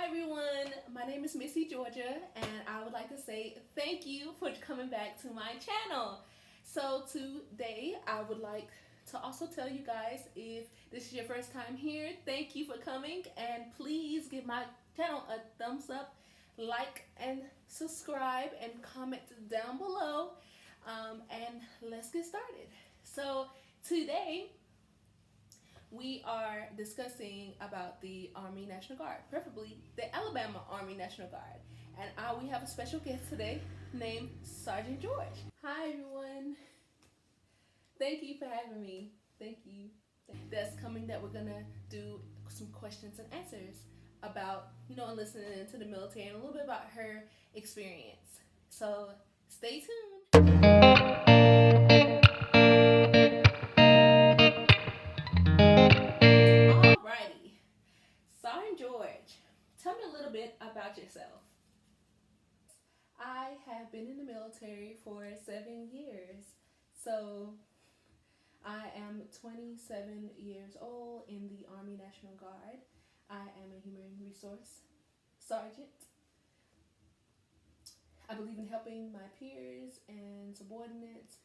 everyone, my name is Missy Georgia, and I would like to say thank you for coming back to my channel. So today I would like to also tell you guys, if this is your first time here, thank you for coming, and please give my channel a thumbs up, like and subscribe, and comment down below, and let's get started. So today we are discussing about the Army National Guard, preferably the Alabama Army National Guard. And we have a special guest today named Sergeant George. Hi, everyone. Thank you for having me. Thank you. That's coming that we're going to do some questions and answers about, listening into the military and a little bit about her experience. So stay tuned. Alrighty. Sergeant George, tell me a little bit about yourself. I have been in the military for 7 years. So I am 27 years old in the Army National Guard. I am a human resource sergeant. I believe in helping my peers and subordinates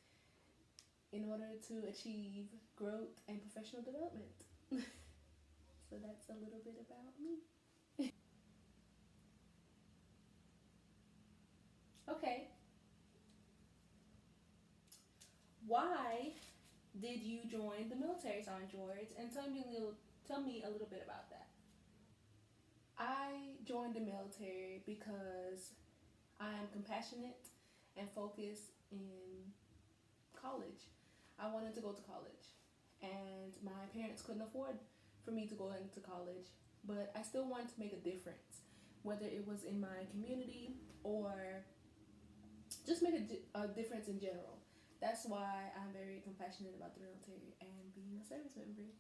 in order to achieve growth and professional development. So that's a little bit about me. Okay. Why did you join the military, Sergeant George? And tell me a little bit about that. I joined the military because I am compassionate and focused in college. I wanted to go to college, and my parents couldn't afford for me to go into college, but I still wanted to make a difference, whether it was in my community or just make a difference in general. That's why I'm very compassionate about the military and being a service member.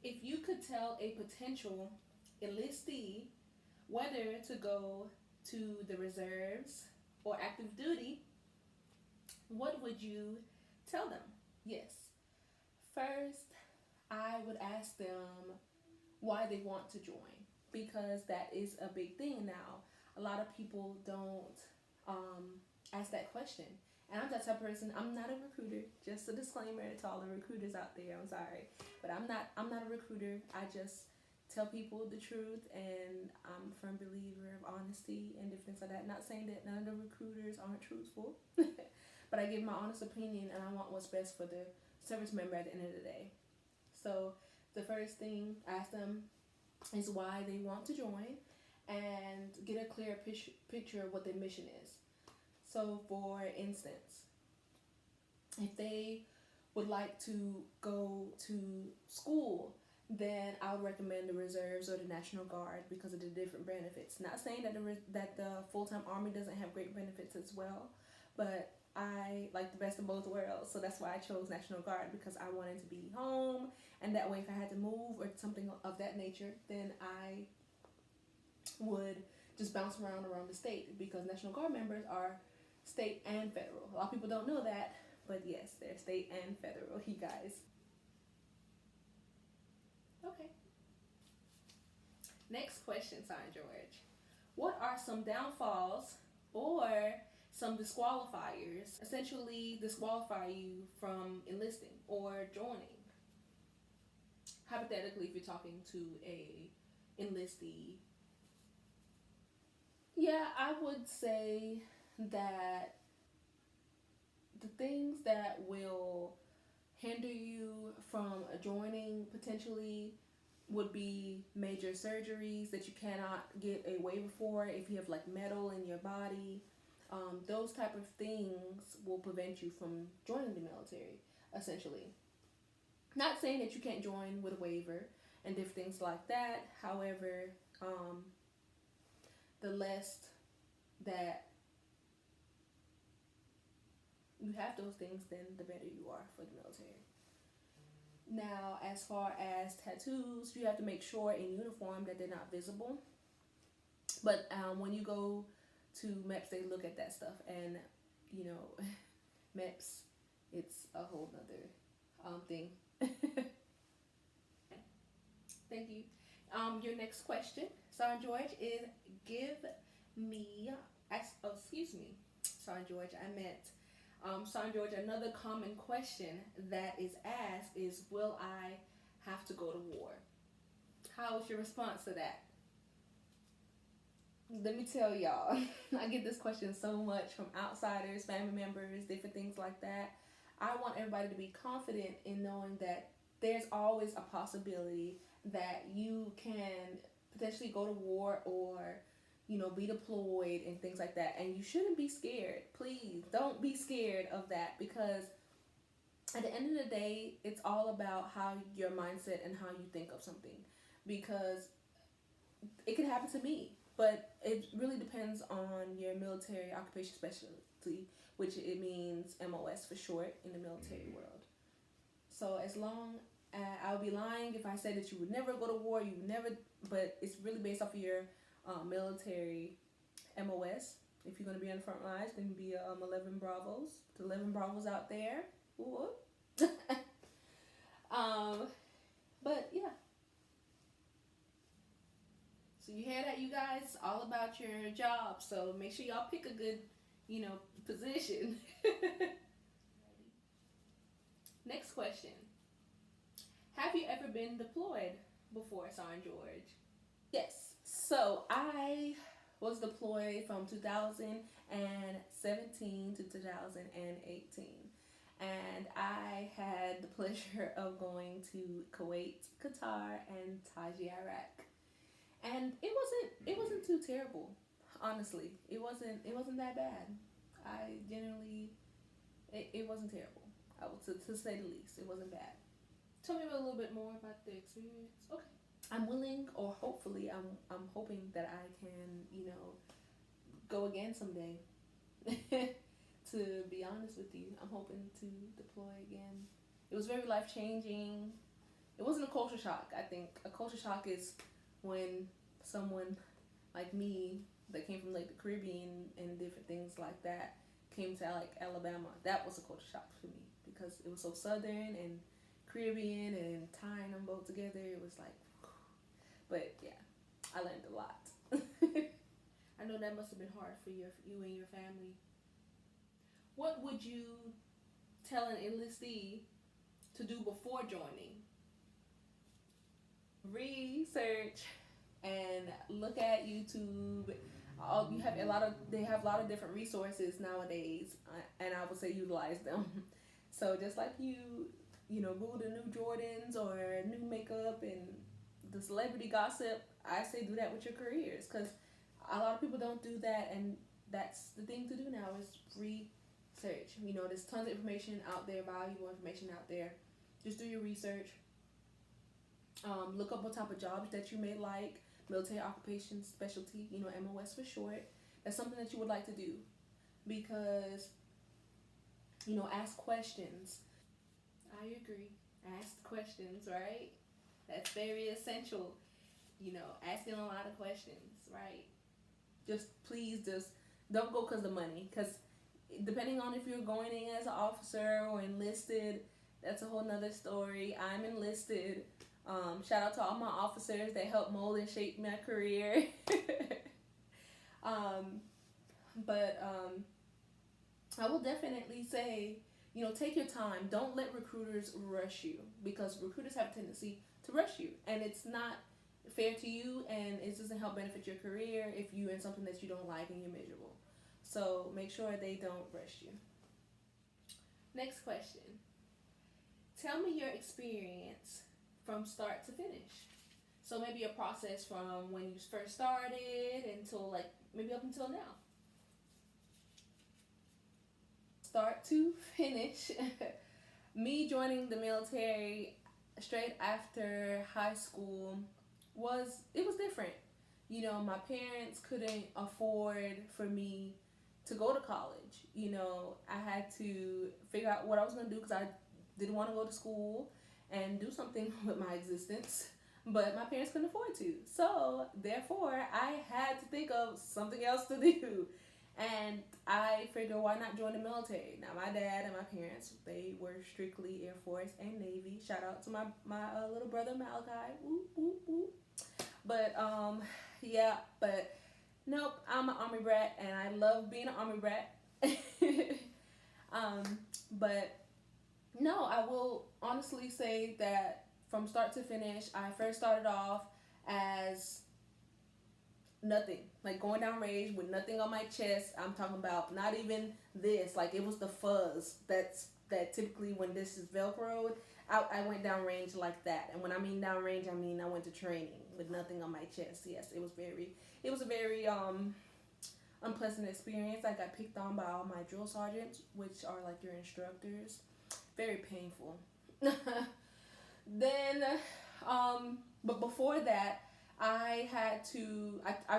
If you could tell a potential enlistee whether to go to the reserves or active duty, what would you tell them? Yes. First, I would ask them why they want to join, because that is a big thing now. A lot of people don't ask that question. And I'm that type of person. I'm not a recruiter. Just a disclaimer to all the recruiters out there. I'm sorry, but I'm not a recruiter. I just tell people the truth, and I'm a firm believer of honesty and difference like that. Not saying that none of the recruiters aren't truthful, but I give my honest opinion, and I want what's best for the service member at the end of the day. So the first thing I ask them is why they want to join, and get a clear picture of what their mission is. So for instance, if they would like to go to school, then I would recommend the reserves or the National Guard because of the different benefits. Not saying that the full-time Army doesn't have great benefits as well, but I like the best of both worlds. So that's why I chose National Guard, because I wanted to be home, and that way if I had to move or something of that nature, then I would just bounce around the state, because National Guard members are state and federal. A lot of people don't know that, but yes, they're state and federal, you guys. Okay. Next question, Sergeant George. What are some downfalls or some disqualifiers essentially disqualify you from enlisting or joining? Hypothetically, if you're talking to a enlistee. Yeah, I would say that the things that will hinder you from joining potentially would be major surgeries that you cannot get a waiver for if you have like metal in your body. Those type of things will prevent you from joining the military, essentially. Not saying that you can't join with a waiver and different things like that. However, the less that you have those things, then the better you are for the military. Now, as far as tattoos, you have to make sure in uniform that they're not visible. But when you go to MEPS, they look at that stuff, and MEPS, it's a whole nother thing. Thank Your next question, Sergeant George, is give me, excuse me, Sergeant George, I meant, Sergeant George, another common question that is asked is, will I have to go to war? How is your response to that? Let me tell y'all, I get this question so much from outsiders, family members, different things like that. I want everybody to be confident in knowing that there's always a possibility that you can potentially go to war or, be deployed and things like that. And you shouldn't be scared. Please don't be scared of that, because at the end of the day, it's all about how your mindset and how you think of something. Because it can happen to me, but it really depends on your military occupation specialty, which it means MOS for short in the military world. So as long I would be lying if I said that you would never go to war, you would never, but it's really based off of your military MOS. If you're going to be on the front lines, then be 11 Bravos. The 11 Bravos out there. Ooh. But yeah. So you hear that, you guys? It's all about your job. So make sure y'all pick a good, position. Next question. Have you ever been deployed before, Sergeant George? Yes. So I was deployed from 2017 to 2018. And I had the pleasure of going to Kuwait, Qatar, and Taji, Iraq. And it wasn't too terrible, honestly. It wasn't that bad. I generally, it wasn't terrible. I would, to say the least, it wasn't bad. Tell me a little bit more about the experience. Okay. I'm willing, or hopefully, I'm hoping that I can, go again someday. To be honest with you, I'm hoping to deploy again. It was very life changing. It wasn't a culture shock. I think a culture shock is when someone like me that came from like the Caribbean and different things like that came to like Alabama. That was a culture shock for me, because it was so southern and Caribbean and tying them both together. It was like, but yeah, I learned a lot. I know that must have been hard for you and your family. What would you tell an enlistee to do before joining? Research and look at YouTube. They have a lot of different resources nowadays, and I would say utilize them. So just like Google the new Jordans or new makeup and the celebrity gossip, I say do that with your careers, because a lot of people don't do that, and that's the thing to do now is research. There's tons of information out there, valuable information out there. Just do your research. Look up what type of jobs that you may like, military occupation specialty, MOS for short. That's something that you would like to do, because, ask questions. I agree. Ask questions, right? That's very essential. Asking a lot of questions, right? Please don't go because of money, because depending on if you're going in as an officer or enlisted, that's a whole nother story. I'm enlisted. Shout out to all my officers that helped mold and shape my career. But I will definitely say, take your time. Don't let recruiters rush you, because recruiters have a tendency to rush you, and it's not fair to you, and it doesn't help benefit your career if you're in something that you don't like and you're miserable. So make sure they don't rush you. Next question. Tell me your experience from start to finish. So maybe a process from when you first started until maybe up until now. Start to finish. Me joining the military straight after high school was different. My parents couldn't afford for me to go to college. I had to figure out what I was going to do, because I didn't want to go to school and do something with my existence, but my parents couldn't afford to. So therefore, I had to think of something else to do. And I figured, why not join the military? Now, my dad and my parents, they were strictly Air Force and Navy. Shout out to my little brother, Malachi. Woo, woo, woo. But yeah, but nope, I'm an army brat and I love being an army brat. um, but no, I will honestly say that from start to finish, I first started off as nothing, like going down range with nothing on my chest. I'm talking about not even this, like it was the fuzz that typically when this is velcroed. I went down range like that, and when I mean down range, I mean I went to training with nothing on my chest. Yes, it was a very unpleasant experience. I got picked on by all my drill sergeants, which are like your instructors. Very painful. Then, but before that, I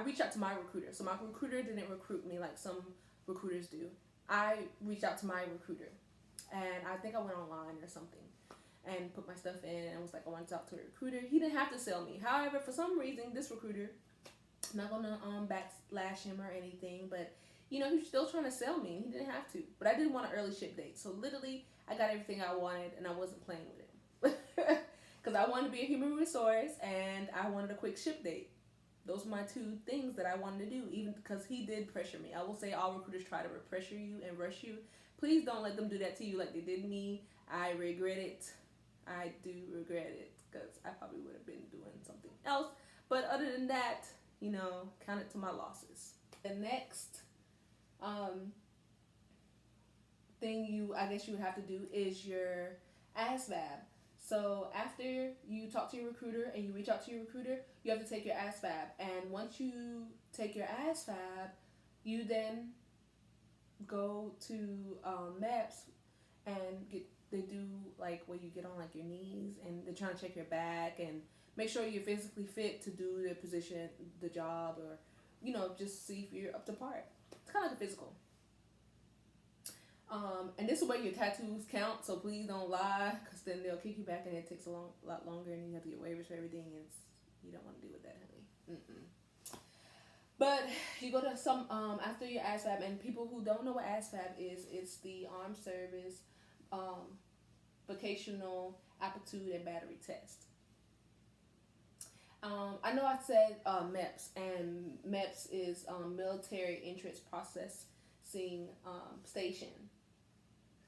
reached out to my recruiter. So my recruiter didn't recruit me like some recruiters do. I reached out to my recruiter, and I think I went online or something and put my stuff in and was like, I want to talk to a recruiter. He didn't have to sell me. However, for some reason, this recruiter, I'm not gonna backslash him or anything, but he was still trying to sell me. He didn't have to, but I didn't want an early ship date. So literally, I got everything I wanted, and I wasn't playing with it because I wanted to be a human resource and I wanted a quick ship date. Those were my two things that I wanted to do, even because he did pressure me. I will say all recruiters try to pressure you and rush you. Please don't let them do that to you like they did me. I regret it. I do regret it because I probably would have been doing something else. But other than that, count it to my losses. The next thing I guess you would have to do is your ASVAB. So after you talk to your recruiter and you reach out to your recruiter, you have to take your ASVAB. And once you take your ASVAB, you then go to MEPS and they do like where you get on like your knees and they're trying to check your back and make sure you're physically fit to do the position, the job, or just see if you're up to par. It's kind of like a physical. And this is where your tattoos count, so please don't lie, because then they'll kick you back and it takes a lot longer and you have to get waivers for everything, and you don't want to deal with that, honey. But you go to some, after your ASVAB, and people who don't know what ASVAB is, it's the Armed Service Vocational Aptitude and Battery Test. I know I said MEPS, and MEPS is Military Entrance Processing Station.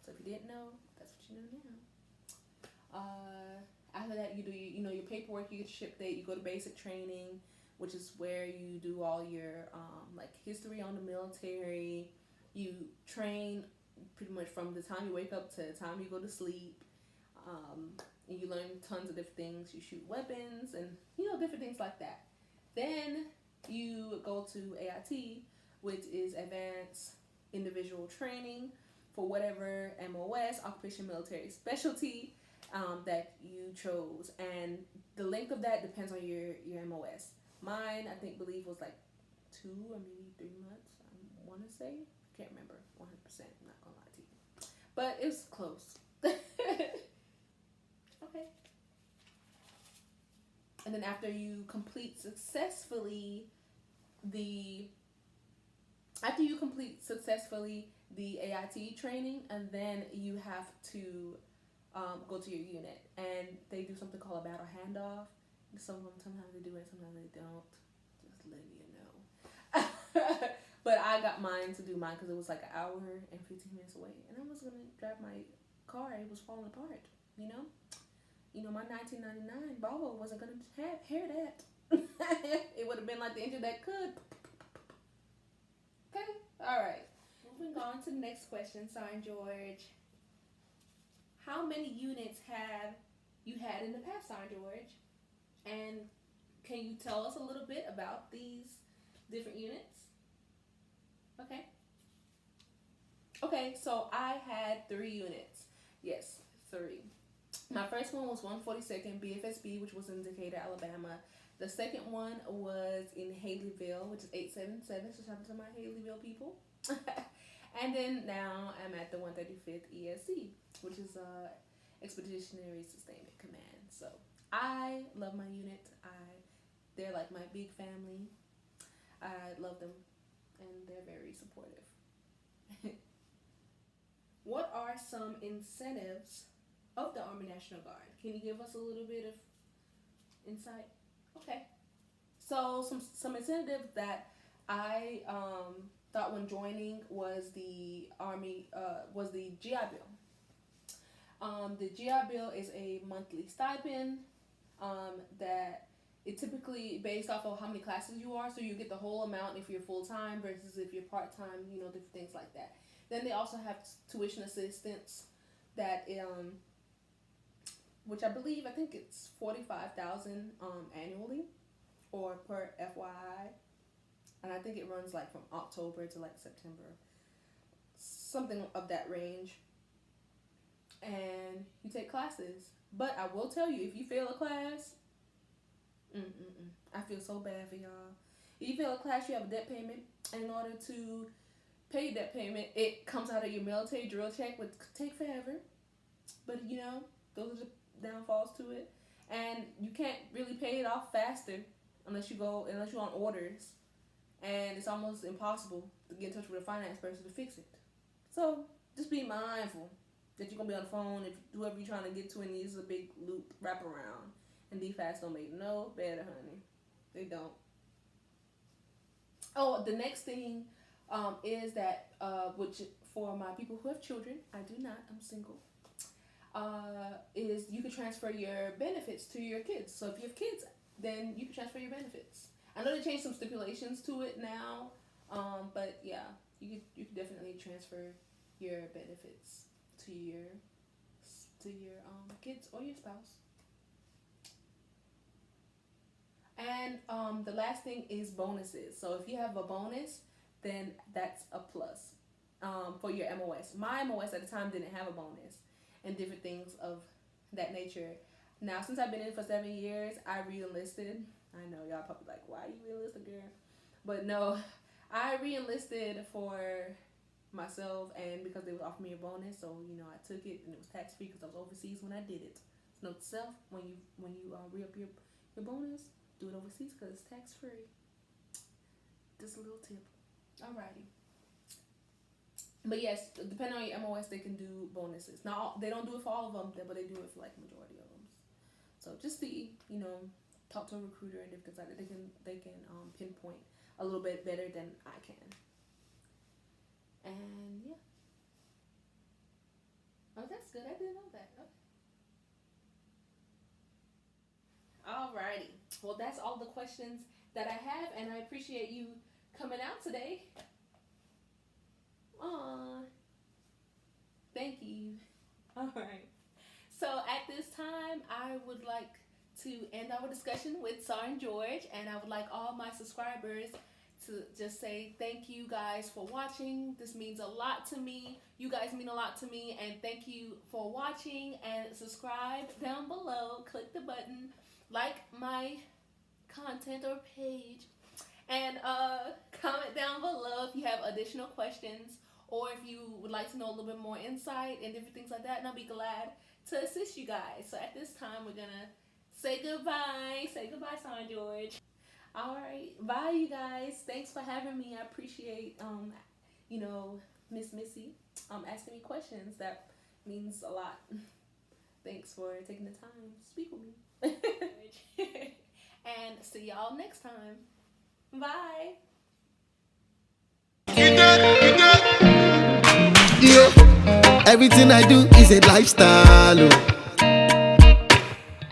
So if you didn't know, that's what you know now. After that, you do your paperwork, you get your ship date, you go to basic training, which is where you do all your like history on the military. You train pretty much from the time you wake up to the time you go to sleep. And you learn tons of different things. You shoot weapons and different things like that. Then you go to AIT, which is Advanced Individual Training for whatever MOS, Occupation Military Specialty, that you chose. And the length of that depends on your MOS. Mine, I believe was like 2 or maybe 3 months, I want to say. Can't remember 100%, I'm not going to lie to you. But it was close. Okay. And then after you complete successfully the AIT training, and then you have to go to your unit, and they do something called a battle handoff. Sometimes they do it, sometimes they don't. Just letting you know. But I got mine to do mine because it was like an hour and 15 minutes away, and I was gonna drive my car. It was falling apart. My 1999 Volvo wasn't gonna hear that. It would have been like the engine that could. Okay, all right. Moving on to the next question, Sergeant George. How many units have you had in the past, Sergeant George? And can you tell us a little bit about these different units? Okay. Okay, so I had 3 units. Yes, 3. My first one was 142nd BFSB, which was in Decatur, Alabama. The second one was in Haleyville, which is 877. So shout out to my Haleyville people. And then now I'm at the 135th ESC, which is Expeditionary Sustainment Command. So I love my unit. They're like my big family. I love them, and they're very supportive. What are some incentives of the Army National Guard? Can you give us a little bit of insight? Okay. So some incentives that I thought when joining was the Army, was the GI Bill. The GI Bill is a monthly stipend that it typically based off of how many classes you are. So you get the whole amount if you're full time versus if you're part time. Different things like that. Then they also have tuition assistance that which I think it's 45,000 annually or per FYI, and I think it runs like from October to like September, something of that range. And you take classes, but I will tell you, if you fail a class, I feel so bad for y'all. If you fail a class, you have a debt payment, and in order to pay that payment, it comes out of your military drill check, which could take forever. But those are the downfalls to it, and you can't really pay it off faster unless you're on orders, and it's almost impossible to get in touch with a finance person to fix it. So just be mindful that you're gonna be on the phone if whoever you're trying to get to and needs a big loop wrap around. And DFAS don't make no better, honey. They don't. Oh, the next thing is that which for my people who have children, I do not, I'm single, is you can transfer your benefits to your kids. So if you have kids, then you can transfer your benefits. I know they changed some stipulations to it now, but yeah, you could definitely transfer your benefits to your kids or your spouse. And the last thing is bonuses. So if you have a bonus, then that's a plus for your MOS. My MOS at the time didn't have a bonus and different things of that nature. Now, since I've been in for 7 years, I re-enlisted. I know y'all probably like, why you re-enlisted, girl? But no, I re-enlisted for myself and because they would offer me a bonus. So, I took it and it was tax-free because I was overseas when I did it. So note to self, when you re-up your bonus, do it overseas because it's tax-free. Just a little tip. Alrighty. But yes, depending on your MOS, they can do bonuses. Now, they don't do it for all of them, but they do it for like majority of them. So just see, talk to a recruiter and different things like that. They can pinpoint a little bit better than I can. And yeah. Oh, that's good. I didn't know that. Okay. Alrighty. Well, that's all the questions that I have, and I appreciate you coming out today. Aww. Thank you. Alright. So at this time, I would like to end our discussion with Sergeant George, and I would like all my subscribers to just say thank you guys for watching. This means a lot to me. You guys mean a lot to me, and thank you for watching, and subscribe down below. Click the button, like my content or page, and comment down below if you have additional questions or if you would like to know a little bit more insight and different things like that, and I'll be glad to assist you guys. So at this time, we're gonna say goodbye. Say goodbye, Sergeant George. All right, bye, you guys. Thanks for having me. I appreciate Miss Missy asking me questions. That means a lot. Thanks for taking the time to speak with me. And see y'all next time. Bye. Yeah, everything I do is a lifestyle. Oh.